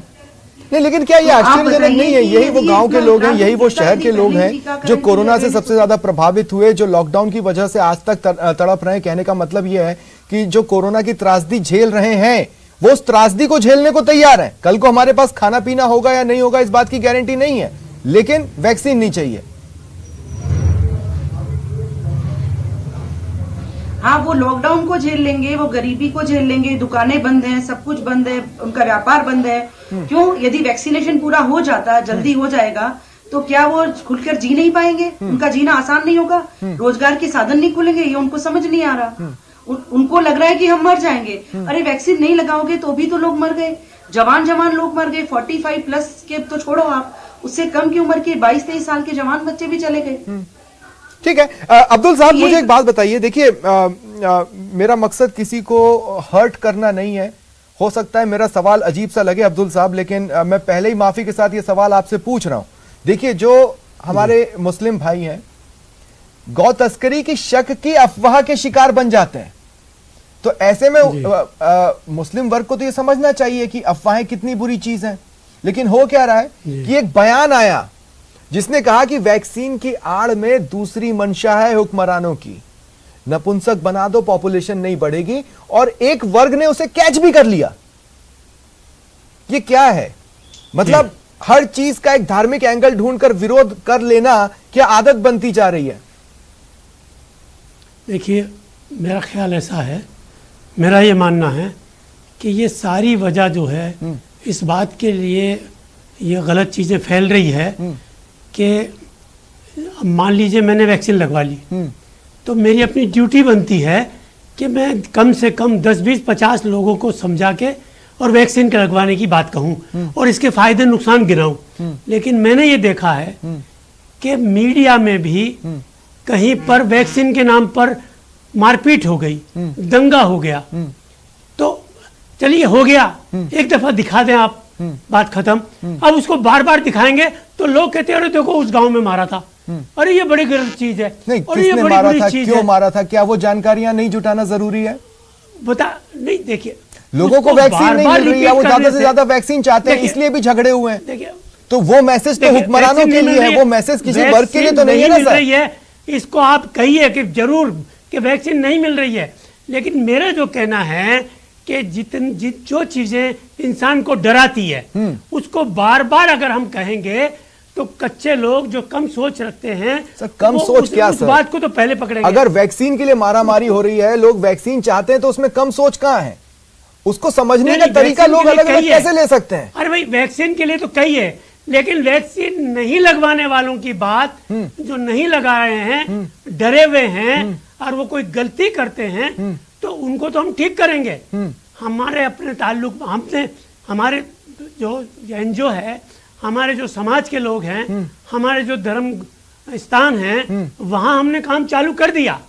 नहीं, लेकिन क्या ये आश्चर्यजनक नहीं है? यही वो गांव के लोग हैं, यही वो शहर के लोग हैं जो कोरोना से सबसे ज्यादा प्रभावित हुए, जो लॉकडाउन की वजह से आज तक तड़प रहे हैं। कहने का मतलब ये है कि जो कोरोना की त्रासदी झेल रहे हैं, वो उस त्रासदी को झेलने को तैयार हैं। कल को हमारे पास खाना पीना होगा या नहीं होगा, इस बात की गारंटी नहीं है, लेकिन वैक्सीन नहीं चाहिए। हाँ, वो लॉकडाउन को झेल लेंगे, वो गरीबी को झेल लेंगे, दुकानें बंद हैं, सब कुछ बंद है, उनका व्यापार बंद है। क्यों? यदि वैक्सीनेशन पूरा हो जाता, जल्दी हो जाएगा, तो क्या वो खुलकर जी नहीं पाएंगे? उनका जीना आसान नहीं होगा, रोजगार के साधन नहीं खुलेंगे, ये उनको समझ नहीं आ रहा। उनको लग रहा है कि हम मर जाएंगे। अरे वैक्सीन नहीं लगाओगे तो भी तो लोग मर गए, जवान लोग मर गए, 45 प्लस के तो छोड़ो आप, उससे कम की उम्र के 22-23 साल के जवान बच्चे भी चले गए। ठीक है, अब्दुल साहब मुझे एक बात बताइए। देखिए, मेरा मकसद किसी को हर्ट करना नहीं है, हो सकता है मेरा सवाल अजीब सा लगे अब्दुल साहब, लेकिन मैं पहले ही माफी के साथ ये सवाल आपसे पूछ रहा हूं। देखिए, जो हमारे मुस्लिम भाई हैं, गौ तस्करी की शक की अफवाह के शिकार बन जाते हैं, तो ऐसे में मुस्लिम वर्ग को तो ये समझना चाहिए कि अफवाहें कितनी बुरी चीज हैं। लेकिन हो क्या रहा है कि एक बयान आया जिसने कहा कि वैक्सीन की आड़ में दूसरी मंशा है हुक्मरानों की, नपुंसक बना दो, पॉपुलेशन नहीं बढ़ेगी, और एक वर्ग ने उसे कैच भी कर लिया। ये क्या है? मतलब हर चीज का एक धार्मिक एंगल ढूंढकर विरोध कर लेना क्या आदत बनती जा रही है? देखिए, मेरा ख्याल ऐसा है, मेरा ये मानना है कि ये सारी वजह जो है इस बात के लिए ये गलत चीज़ें फैल रही है कि अब मान लीजिए मैंने वैक्सीन लगवा ली, तो मेरी अपनी ड्यूटी बनती है कि मैं कम से कम 10, 20, 50 लोगों को समझा के और वैक्सीन के लगवाने की बात कहूँ और इसके फायदे नुकसान गिनाऊं। लेकिन मैंने ये देखा है कि मीडिया में भी कहीं पर वैक्सीन के नाम पर मारपीट हो गई, दंगा हो गया। तो चलिए हो गया, एक दफा दिखा दें आप, बात खत्म। अब उसको बार बार दिखाएंगे तो लोग कहते हैं अरे देखो उस गांव में मारा था, अरे ये बड़ी गलत चीज है, नहीं, और ये किसने बड़ी मारा बुरी था, चीज क्यों है। मारा था, क्या वो जानकारियां नहीं जुटाना जरूरी है? बता नहीं, देखिए लोगों को उसको वैक्सीन नहीं बार-बार मिल रही है, रिपीट वो ज्यादा करने से ज्यादा वैक्सीन चाहते हैं, देखिए, इसलिए भी झगड़े हुए हैं। देखिए तो वो मैसेज तो देखिए, हुक्मरानों वैक्सीन के नहीं लिए मिल है, रही वो मैसेज किसी वर्ग के लिए तो नहीं है ना मिल सर। रही है, इसको आप कहिए कि जरूर कि वैक्सीन नहीं मिल रही है, लेकिन मेरा जो कहना है कि जो चीजें इंसान को डराती है उसको बार बार अगर हम कहेंगे तो कच्चे लोग जो कम सोच रखते हैं, सर कम वो सोच क्या उस सर? बात को तो पहले पकड़ेंगे। अगर वैक्सीन के लिए मारामारी हो रही है, लोग वैक्सीन चाहते हैं, तो उसमें कम सोच कहाँ है? उसको समझने का नहीं, तरीका वैक्सीन लोग के लिए अलग अलग कही है। कैसे ले सकते हैं? अरे भाई वैक्सीन के लिए तो कही है, लेकिन वैक्सीन नहीं लगवाने वालों की बात, जो नहीं लगा रहे हैं, डरे हुए हैं और वो कोई गलती करते हैं, तो उनको तो हम ठीक करेंगे। हमारे अपने ताल्लुक हमने, हमारे जो एनजीओ है, हमारे जो समाज के लोग हैं, हमारे जो धर्म स्थान हैं, वहां हमने काम चालू कर दिया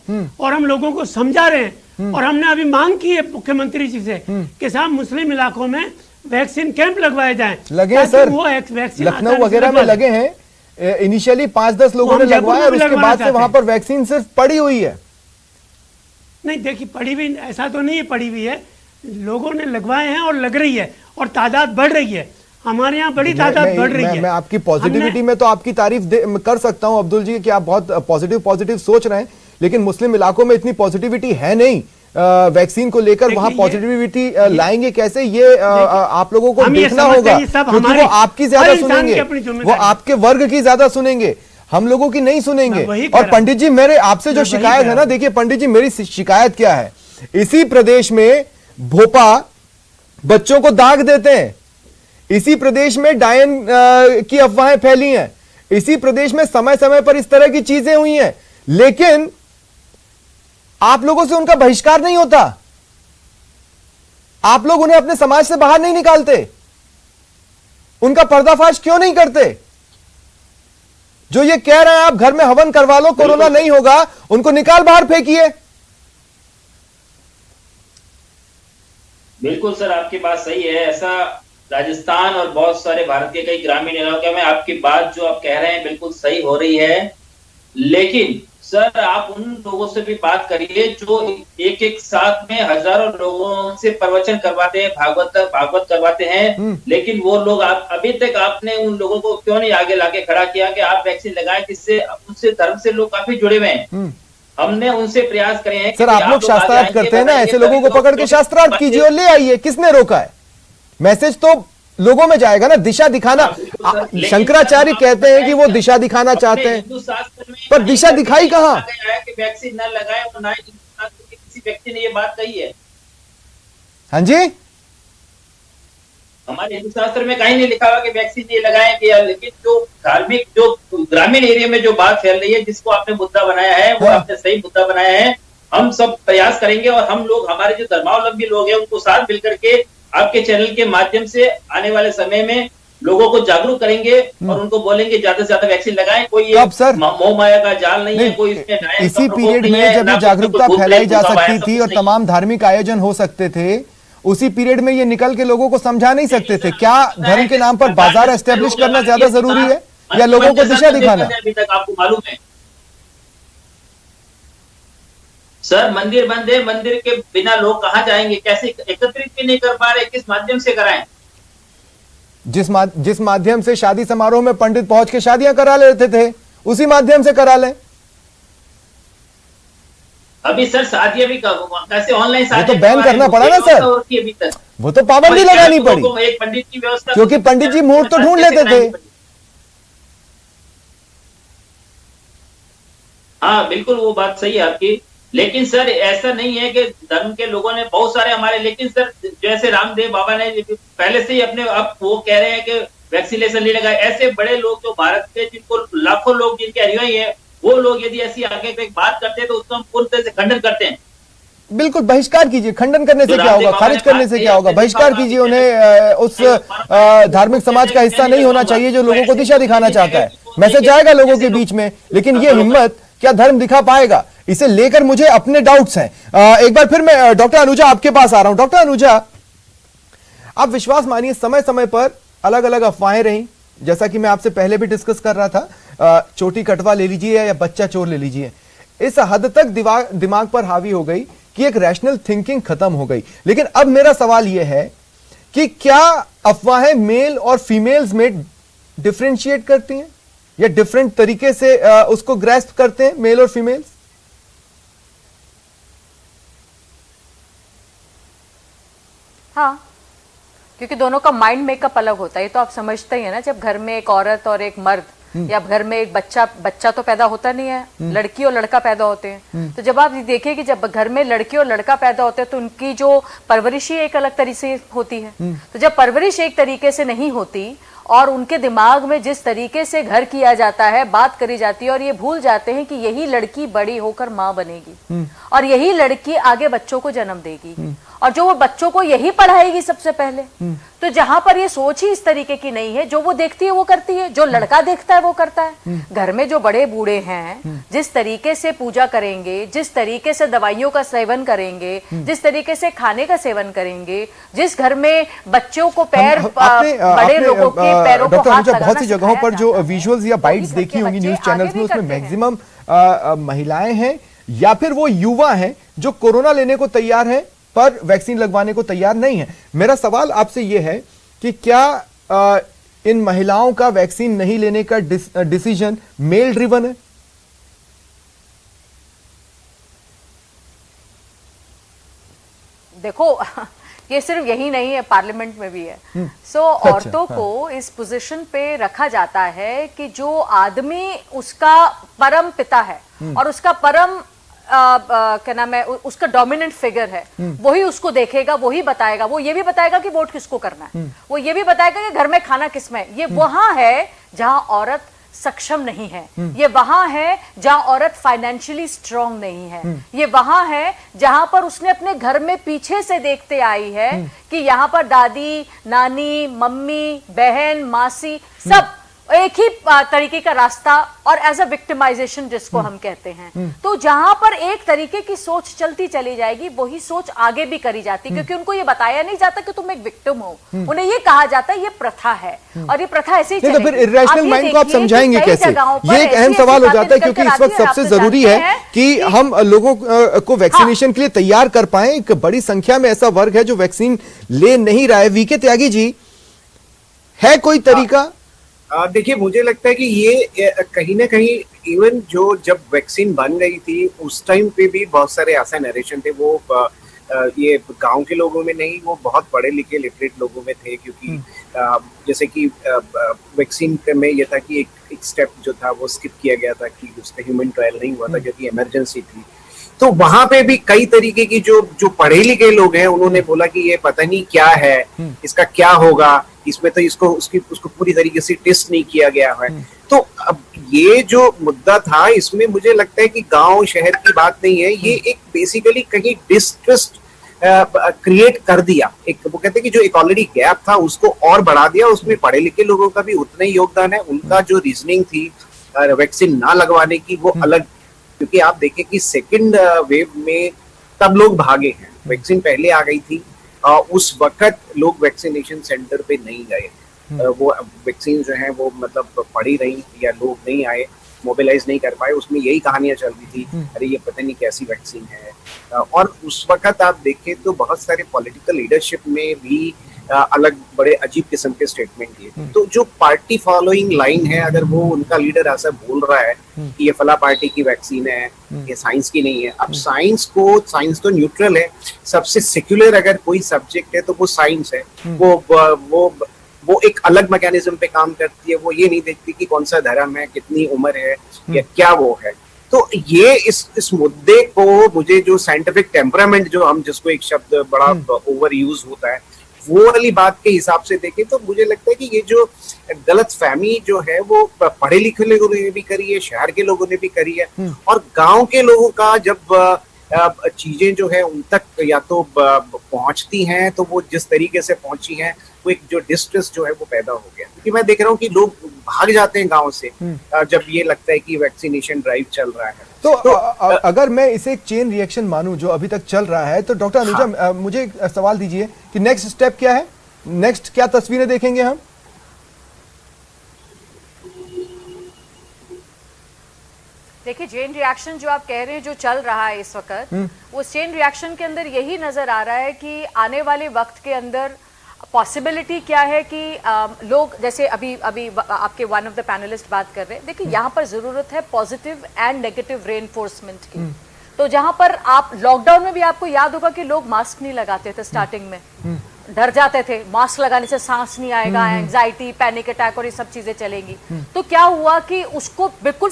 और हम लोगों को समझा रहे हैं। और हमने अभी मांग की है मुख्यमंत्री जी से कि साहब मुस्लिम इलाकों में वैक्सीन कैंप लगवाए जाएं। लगे हैं सर, वो वैक्सीन लखनऊ वगैरह में लगे हैं। इनिशियली 5-10 लोगों ने लगवाया और उसके बाद से वहां पर वैक्सीन सिर्फ पड़ी हुई है। नहीं देखिए, पड़ी हुई ऐसा तो नहीं है, पड़ी हुई है, लोगों ने लगवाए हैं और लग रही है और तादाद बढ़ रही है। हमारे यहाँ बड़ी तादाद बढ़ रही है। मैं आपकी पॉजिटिविटी में तो आपकी तारीफ कर सकता हूं अब्दुल जी कि आप बहुत पॉजिटिव सोच रहे हैं, लेकिन मुस्लिम इलाकों में इतनी पॉजिटिविटी है नहीं। वैक्सीन को लेकर वहां पॉजिटिविटी लाएंगे कैसे, ये आप लोगों को देखना होगा, क्योंकि वो आपकी ज्यादा सुनेंगे, वो आपके वर्ग की ज्यादा सुनेंगे, हम लोगों की नहीं सुनेंगे। और पंडित जी, मेरे आपसे जो शिकायत है ना, देखिए पंडित जी, मेरी शिकायत क्या है, इसी प्रदेश में भोपा बच्चों को दाग देते हैं, इसी प्रदेश में डायन की अफवाहें फैली हैं, इसी प्रदेश में समय समय पर इस तरह की चीजें हुई हैं, लेकिन आप लोगों से उनका बहिष्कार नहीं होता, आप लोग उन्हें अपने समाज से बाहर नहीं निकालते, उनका पर्दाफाश क्यों नहीं करते? जो ये कह रहे हैं आप घर में हवन करवा लो, कोरोना नहीं होगा, उनको निकाल बाहर फेंकिए। बिल्कुल सर, आपकी बात सही है। ऐसा राजस्थान और बहुत सारे भारत के कई ग्रामीण इलाकों में आपकी बात जो आप कह रहे हैं बिल्कुल सही हो रही है, लेकिन सर आप उन लोगों से भी बात करिए जो एक साथ में हजारों लोगों से प्रवचन करवाते हैं, भागवत करवाते हैं, लेकिन वो लोग अभी तक आपने उन लोगों को क्यों नहीं आगे लाके खड़ा किया कि आप वैक्सीन लगाएं, जिससे उनसे धर्म से लोग काफी जुड़े हुए हैं। हमने उनसे प्रयास करे हैं। सर आप लोग शास्त्रार्थ करते हैं ना, ऐसे लोगों को पकड़ के शास्त्रार्थ कीजिए और ले आइए, किसने रोका है? मैसेज तो लोगों में जाएगा ना, दिशा दिखाना। शंकराचार्य कहते हैं कि वो दिशा दिखाना चाहते हैं, पर दिशा दिखाई कहां? वैक्सीन न लगाए और ना किसी व्यक्ति ने ये बात कही है। हाँ जी, हमारे हिंदू शास्त्र में कहीं नहीं लिखा हुआ कि वैक्सीन ये लगाएं कि, लेकिन जो धार्मिक जो ग्रामीण एरिया में जो बात फैल रही है, जिसको आपने मुद्दा बनाया है, वो आपने सही मुद्दा बनाया है। हम सब प्रयास करेंगे और हम लोग, हमारे जो धर्मावलंबी लोग हैं, उनको साथ मिलकर के आपके चैनल के माध्यम से आने वाले समय में लोगों को जागरूक करेंगे और उनको बोलेंगे ज्यादा से ज्यादा वैक्सीन लगाएं। कोई मोह माया का जाल नहीं है, कोई इसमें इसी पीरियड में जब ये जागरूकता फैलाई जा सकती थी और तमाम धार्मिक आयोजन हो सकते थे, उसी पीरियड में ये निकल के लोगों को समझा नहीं सकते थे? क्या धर्म के नाम पर बाजार एस्टेब्लिश करना ज्यादा जरूरी है या लोगों को दिशा दिखाना? अभी तक आपको मालूम है सर, मंदिर बंद है, मंदिर के बिना लोग कहां जाएंगे? कैसे एकत्रित भी नहीं कर पा रहे, किस माध्यम से कराएं? जिस माध्यम से शादी समारोह में पंडित पहुंच के शादियां करा लेते थे, उसी माध्यम से करा लें। अभी सर शादियां भी कैसे ऑनलाइन वो तो बैन करना पड़ा ना सर, अभी तक वो तो पाबंदी लगानी पड़ी, एक पंडित की व्यवस्था, क्योंकि पंडित जी मुहूर्त तो ढूंढ लेते थे। हाँ बिल्कुल, वो बात सही है आपकी, लेकिन सर ऐसा नहीं है कि धर्म के लोगों ने बहुत सारे हमारे, लेकिन सर जैसे रामदेव बाबा ने पहले से ही अपने, अब वो कह रहे हैं कि वैक्सीनेशन नहीं लगा, ऐसे बड़े लोग जो भारत के जिनको लाखों लोग जिनके अनुयायी है, वो लोग यदि ऐसी आगे एक बात करते हैं तो उसको हम पूर्ण तरह से खंडन करते हैं। बिल्कुल, बहिष्कार कीजिए। खंडन करने से क्या होगा, खारिज करने से क्या होगा? बहिष्कार कीजिए उन्हें। उस धार्मिक समाज का हिस्सा नहीं होना चाहिए जो लोगों को दिशा दिखाना चाहता है। मैसेज आएगा लोगों के बीच में, लेकिन ये हिम्मत क्या धर्म दिखा पाएगा? इसे लेकर मुझे अपने डाउट्स हैं। एक बार फिर मैं डॉक्टर अनुजा आपके पास आ रहा हूं। डॉक्टर अनुजा, आप विश्वास मानिए, समय समय पर अलग अलग अफवाहें रही, जैसा कि मैं आपसे पहले भी डिस्कस कर रहा था। चोटी कटवा ले लीजिए या बच्चा चोर ले लीजिए, इस हद तक दिमाग पर हावी हो गई कि एक रैशनल थिंकिंग खत्म हो गई। लेकिन अब मेरा सवाल यह है कि क्या अफवाहें मेल और फीमेल्स में डिफरेंशिएट करती हैं या डिफरेंट तरीके से उसको ग्रैस्प करते हैं मेल और फीमेल्स? हाँ, क्योंकि दोनों का माइंड मेकअप अलग होता है। ये तो आप समझते ही है ना, जब घर में एक औरत और एक मर्द या घर में एक बच्चा तो पैदा होता नहीं है, लड़की और लड़का पैदा होते हैं। तो जब आप देखिए कि जब घर में लड़की और लड़का पैदा होते हैं तो उनकी जो परवरिश ही एक अलग तरीके से होती है। तो जब परवरिश एक तरीके से नहीं होती और उनके दिमाग में जिस तरीके से घर किया जाता है, बात करी जाती है, और ये भूल जाते हैं कि यही लड़की बड़ी होकर माँ बनेगी और यही लड़की आगे बच्चों को जन्म देगी और जो वो बच्चों को यही पढ़ाएगी सबसे पहले। तो जहां पर ये सोच ही इस तरीके की नहीं है, जो वो देखती है वो करती है, जो लड़का देखता है वो करता है। घर में जो बड़े बूढ़े हैं जिस तरीके से पूजा करेंगे, जिस तरीके से दवाइयों का सेवन करेंगे, जिस तरीके से खाने का सेवन करेंगे, जिस घर में बच्चों को पैर बड़े लोगों के पैरों को हाथ लगाना, बहुत सी जगहों पर जो विजुअल्स या बाइट्स देखी होंगी न्यूज चैनल्स में, उसमें मैक्सिमम महिलाएं हैं या फिर वो युवा हैं जो कोरोना लेने को तैयार हैं पर वैक्सीन लगवाने को तैयार नहीं है। मेरा सवाल आपसे यह है कि क्या इन महिलाओं का वैक्सीन नहीं लेने का डिसीजन मेल ड्रिवन है? देखो, ये सिर्फ यही नहीं है, पार्लियामेंट में भी है। औरतों को इस पोजीशन पे रखा जाता है कि जो आदमी उसका परम पिता है और उसका परम क्या नाम है, उसका डोमिनेंट फिगर है, वही उसको देखेगा, वही बताएगा। वो ये भी बताएगा कि वोट किसको करना है, वो ये भी बताएगा कि घर में खाना किसमें। ये वहां है जहां औरत सक्षम नहीं है, ये वहां है जहां औरत फाइनेंशियली स्ट्रांग नहीं है, ये वहां है जहां पर उसने अपने घर में पीछे से देखते आई है कि यहाँ पर दादी, नानी, मम्मी, बहन, मासी सब एक ही तरीके का रास्ता और एज अ विक्टिमाइजेशन जिसको हम कहते हैं। तो जहां पर एक तरीके की सोच चलती चली जाएगी, वही सोच आगे भी करी जाती, क्योंकि उनको ये बताया नहीं जाता कि तुम एक विक्टिम हो, उन्हें ये कहा जाता है ये प्रथा है और ये प्रथा ऐसे ही चलेगी। तो फिर इरेशनल माइंड को आप समझाएंगे कैसे? ये एक अहम सवाल हो जाता है, क्योंकि इस वक्त सबसे जरूरी है कि हम लोगों को वैक्सीनेशन के लिए तैयार कर पाए। एक बड़ी संख्या में ऐसा वर्ग है जो वैक्सीन ले नहीं रहा है। वीके त्यागी जी, है कोई तरीका? देखिए, मुझे लगता है कि ये कहीं ना कहीं इवन जो जब वैक्सीन बन गई थी उस टाइम पे भी बहुत सारे ऐसे नरेशन थे, वो ये गांव के लोगों में नहीं, वो बहुत पढ़े लिखे लिटरेट लोगों में थे। क्योंकि जैसे कि वैक्सीन में ये था कि एक स्टेप जो था वो स्किप किया गया था कि उसका ह्यूमन ट्रायल नहीं हुआ था, जो कि इमरजेंसी थी। तो वहां पे भी कई तरीके की जो पढ़े लिखे लोग हैं उन्होंने बोला कि ये पता नहीं क्या है, इसका क्या होगा, इसमें तो उसको पूरी तरीके से टेस्ट नहीं किया गया है। तो अब ये जो मुद्दा था, इसमें मुझे लगता है कि गांव शहर की बात नहीं है, ये एक बेसिकली कहीं डिस्ट्रस्ट क्रिएट कर दिया। एक वो कहते हैं कि जो एक ऑलरेडी गैप था उसको और बढ़ा दिया। उसमें पढ़े लिखे लोगों का भी उतना ही योगदान है। उनका जो रीजनिंग थी वैक्सीन ना लगवाने की वो अलग, क्योंकि आप देखें कि सेकंड वेव में तब लोग भागे हैं, वैक्सीन पहले आ गई थी। उस वक्त लोग वैक्सीनेशन सेंटर पे नहीं गए, वो वैक्सीन जो है वो मतलब पड़ी रही या लोग नहीं आए, मोबिलाइज नहीं कर पाए। उसमें यही कहानियां चल रही थी, अरे ये पता नहीं कैसी वैक्सीन है। और उस वक्त आप देखें तो बहुत सारे पॉलिटिकल लीडरशिप में भी अलग बड़े अजीब किस्म के स्टेटमेंट दिए। तो जो पार्टी फॉलोइंग लाइन है, अगर वो उनका लीडर ऐसा बोल रहा है कि ये फला पार्टी की वैक्सीन है, ये साइंस की नहीं है। अब साइंस तो न्यूट्रल है। सबसे सेक्युलर अगर कोई सब्जेक्ट है तो वो साइंस है। वो एक अलग मैकेनिज्म पे काम करती है। वो ये नहीं देखती कि कौन सा धर्म है, कितनी उम्र है या क्या वो है। तो ये इस मुद्दे को, मुझे जो साइंटिफिक टेम्परामेंट जो हम जिसको एक शब्द बड़ा ओवर यूज होता है, वो वाली बात के हिसाब से देखें तो मुझे लगता है कि ये जो गलतफहमी जो है वो पढ़े लिखे लोगों ने भी करी है, शहर के लोगों ने भी करी है, और गांव के लोगों का जब चीजें जो है उन तक या तो पहुंचती हैं तो वो जिस तरीके से पहुंची हैं वो एक जो डिस्ट्रेस जो है वो पैदा हो गया। क्योंकि मैं देख रहा हूँ कि लोग भाग जाते हैं गांव से जब ये लगता है कि वैक्सीनेशन ड्राइव चल रहा है। तो अगर मैं इसे एक चेन रिएक्शन मानूं जो अभी तक चल रहा है, तो डॉक्टर अनुजा मुझे एक सवाल दीजिए कि नेक्स्ट स्टेप क्या है, नेक्स्ट क्या तस्वीरें देखेंगे हम? देखिए, चेन रिएक्शन जो आप कह रहे हैं जो चल रहा है इस वक्त, वो चेन रिएक्शन के अंदर यही नजर आ रहा है कि आने वाले वक्त के अंदर पॉसिबिलिटी क्या है कि लोग जैसे अभी आपके वन ऑफ द पैनलिस्ट बात कर रहे हैं। देखिए, यहाँ पर जरूरत है पॉजिटिव एंड नेगेटिव रेनफोर्समेंट की। तो जहां पर आप लॉकडाउन में भी आपको याद होगा कि लोग मास्क नहीं लगाते थे, स्टार्टिंग में डर जाते थे, मास्क लगाने से सांस नहीं आएगा, एंजाइटी, पैनिक अटैक और ये सब चीजें चलेंगी। तो क्या हुआ कि उसको बिल्कुल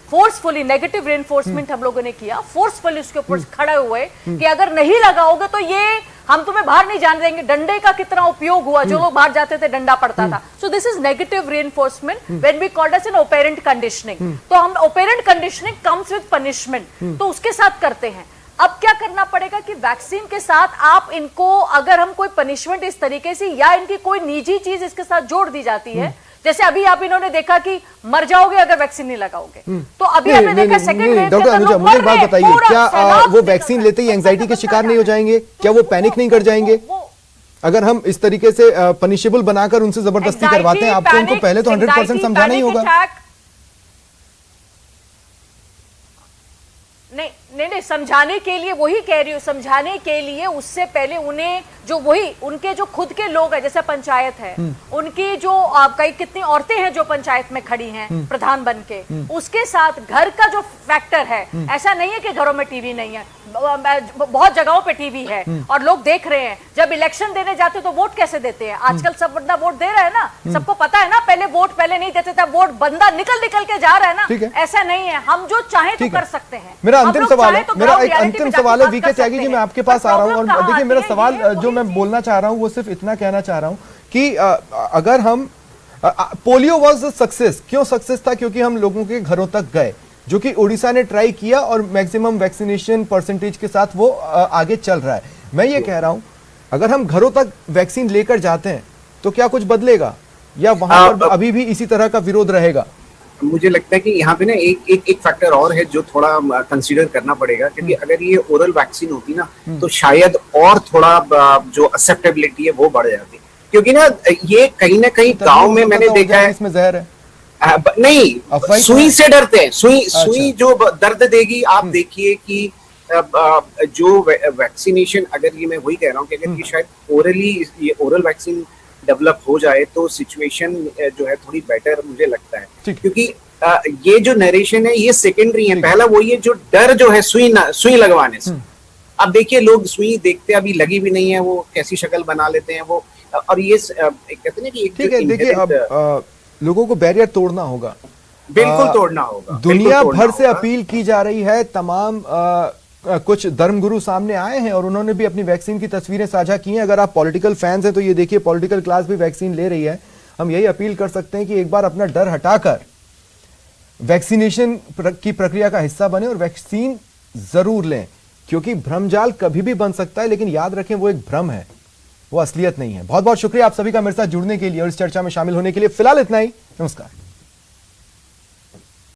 फोर्सफुली नेगेटिव रेनफोर्समेंट हम लोगों ने किया, फोर्सफुली उसके ऊपर खड़े हुए कि अगर नहीं लगाओगे तो ये हम तुम्हें बाहर नहीं जाने देंगे। डंडे का कितना उपयोग हुआ, जो लोग बाहर जाते थे डंडा पड़ता था। So this is negative reinforcement when we called as an operant conditioning. तो हम operant conditioning comes with punishment, तो उसके साथ करते हैं। अब क्या करना पड़ेगा कि वैक्सीन के साथ आप इनको, अगर हम कोई पनिशमेंट इस तरीके से या इनकी कोई निजी चीज इसके साथ जोड़ दी जाती है, जैसे अभी आप इन्होंने देखा कि मर जाओगे अगर वैक्सीन नहीं लगाओगे, तो अभी आपने देखा सेकंड वेव। डॉक्टर अनुजा मुझे एक बात बताइए, क्या वो वैक्सीन लेते ही एंजाइटी के शिकार नहीं हो जाएंगे? क्या वो पैनिक नहीं कर जाएंगे अगर हम इस तरीके से पनिशेबल बनाकर उनसे जबरदस्ती करवाते हैं? आपको उनको पहले तो 100% समझाना ही होगा। नहीं, समझाने के लिए वही कह रही हूँ, समझाने के लिए उससे पहले उन्हें जो वही उनके जो खुद के लोग हैं, जैसे पंचायत है, उनकी जो कई कितनी औरतें हैं जो पंचायत में खड़ी हैं प्रधान बन के, उसके साथ घर का जो फैक्टर है। ऐसा नहीं है कि घरों में टीवी नहीं है, बहुत जगहों पे टीवी है और लोग देख रहे हैं। जब इलेक्शन देने जाते तो वोट कैसे देते हैं? आजकल सब बंदा वोट दे रहा है ना, सबको पता है ना। पहले वोट पहले नहीं देते थे, वोट बंदा निकल के जा रहा है ना। ऐसा नहीं है, हम जो चाहे तो कर सकते हैं। मेरा अंतिम सवाल है, मेरा एक अंतिम सवाल है वीके त्यागी जी, मैं आपके पास आ रहा हूं। और देखिए, मेरा सवाल जो मैं बोलना चाह रहा हूं वो सिर्फ इतना कहना चाह रहा हूं कि अगर हम पोलियो वाज अ सक्सेस, क्यों सक्सेस था? क्योंकि हम लोगों के घरों तक गए, जो कि उड़ीसा ने ट्राई किया और मैक्सिमम वैक्सीनेशन परसेंटेज के साथ वो आगे चल रहा है। मैं ये कह रहा हूं, अगर हम घरों तक वैक्सीन लेकर जाते हैं तो क्या कुछ बदलेगा, या वहां पर अभी भी इसी तरह का विरोध रहेगा? मुझे लगता है कि यहाँ पे ना एक फैक्टर और है जो थोड़ा कंसीडर करना पड़ेगा, क्योंकि अगर ये ओरल वैक्सीन होती ना तो शायद और थोड़ा जो एक्सेप्टेबिलिटी है वो बढ़ जाती, क्योंकि ना ये कहीं ना कहीं गांव में मैंने देखा है इसमें जहर है। नहीं, सुई से डरते हैं। सुई जो दर्द देगी, आप देखिए कि जो वैक्सीनेशन, अगर ये मैं वही कह रहा हूँ कि अगर ये शायद ओरली ये ओरल वैक्सीन डेवलप हो जाए तो सिचुएशन जो है थोड़ी बेटर मुझे लगता है। क्योंकि ये जो नरेशन है ये सेकेंडरी है, पहला वही है जो डर जो है सुई लगवाने से। अब देखिए, लोग सुई देखते अभी लगी भी नहीं है, वो कैसी शक्ल बना लेते हैं वो, और ये कहते हैं कि ठीक है। देखिए, अब लोगों को बैरियर तोड़ना होगा, बिल्कुल तोड़ना होगा। दुनिया भर से अपील की जा रही है, तमाम कुछ धर्मगुरु सामने आए हैं और उन्होंने भी अपनी वैक्सीन की तस्वीरें साझा की हैं। अगर आप पॉलिटिकल फैंस हैं तो ये देखिए, पॉलिटिकल क्लास भी वैक्सीन ले रही है। हम यही अपील कर सकते हैं कि एक बार अपना डर हटाकर वैक्सीनेशन की प्रक्रिया का हिस्सा बने और वैक्सीन जरूर लें, क्योंकि भ्रमजाल कभी भी बन सकता है, लेकिन याद रखें वो एक भ्रम है, वो असलियत नहीं है। बहुत बहुत शुक्रिया आप सभी का मेरे साथ जुड़ने के लिए और इस चर्चा में शामिल होने के लिए। फिलहाल इतना ही, नमस्कार।